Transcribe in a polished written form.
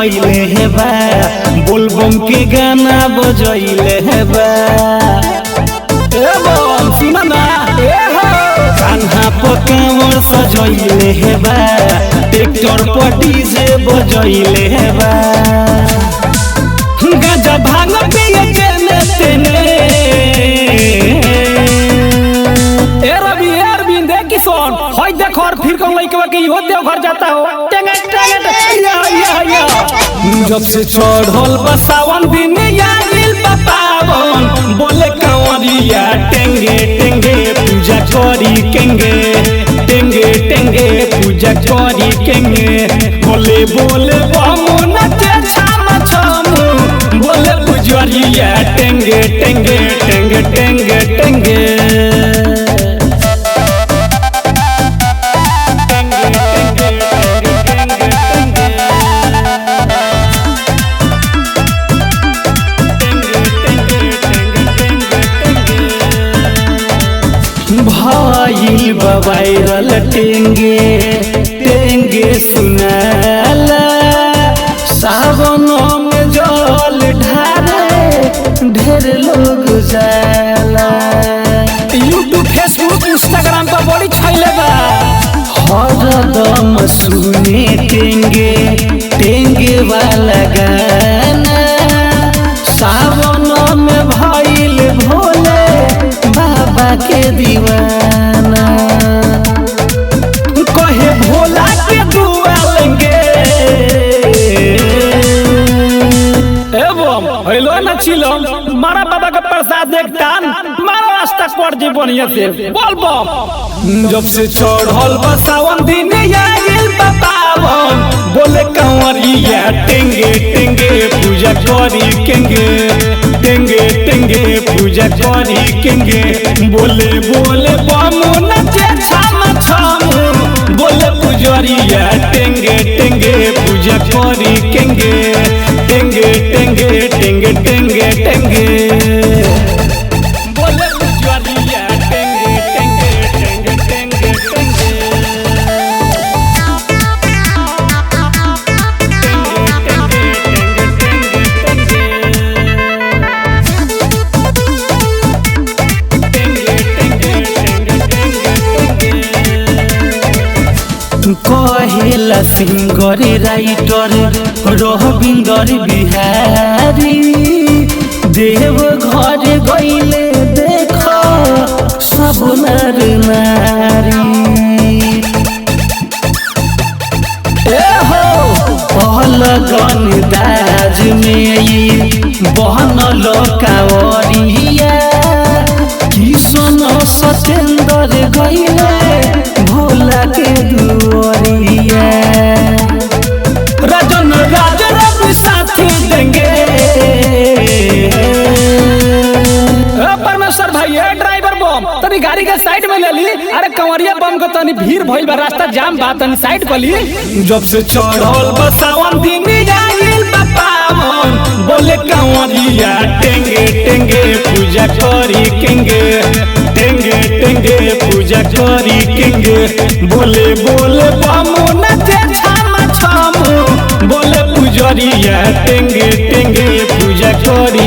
धैले है बा बोलबम के गाना बजैले है बा ए बम सुना ना ए हो कान्हा पकावर सजैले है बा ट्रैक्टर पर डीजे बजैले है बा गांजा भांग पिए जेने तेने ए रवि अरविंद किशन होय देख और फिर कौन लइकवा के इहो देव घर जाता हो टेंगे या जब से चढ़ल बा सावन दिन आइल बा पावन बोले कंवरिया टेंगे टेंगे पूजा करी केंगे टेंगे टेंगे पूजा करी केंगे बोले बोले बम नचे छम छम बोले पुजरिया टेंगे टेंगे टेंगे टेंगे टेंगे भाई वायरल टेंगे टेंगे सुनाला सावन में जल ढारे ढेर लोग जाला यूट्यूब फेसबुक इंस्टाग्राम पर बड़ी छैले बा हरदम सुने टेंगे टेंगे वाला गाना सावन में भइल भोले बाबा के दीवाना कहे भोला के दुआ लेंगे एवं हेलो ना चिलम मारा बाबा का प्रसाद देखतान मारा रास्ता कर जी बढ़िया से बोल बम जब से चढ़ल बा सावन दिन आइल बा पावन बोले कंवरिया टेंगे टेंगे पूजा करी केंगे टेंगे टेंगे पूजा करी केंगे बोले बोले बम नचे छम छम बोले पुजरिया टेंगे टेंगे पूजा करी केंगे टेंगे टेंगे टेंगे टेंगे टेंगे बोले पुजरिया टेंगे टेंगे टेंगे टेंगे टेंगे कहेला सिंगर राइटर रविंदर बिहारी देव घर गईले देख सब नर नारी लगन दाज में बहन कावरिया किशन सतेंद्र गईले भोला के दुआरिया राजन राज रवि साथी देंगे परमेश्वर भाई ड्राइवर बम तनी गाड़ी के साइड में ले ली अरे कंवरिया बम को तनी भीड़ भइल बा रास्ता जाम बा तनी साइड कर ली जब से चढ़ल बा सावन दिन आइल बा पावन बोले कंवरिया टेंगे टेंगे पूजा करी केंगे टेंगे टेंगे पूजा करी केंगे बोले बोले बम नचे छम छम बोले पुजरिया टेंगे टेंगे पूजा करी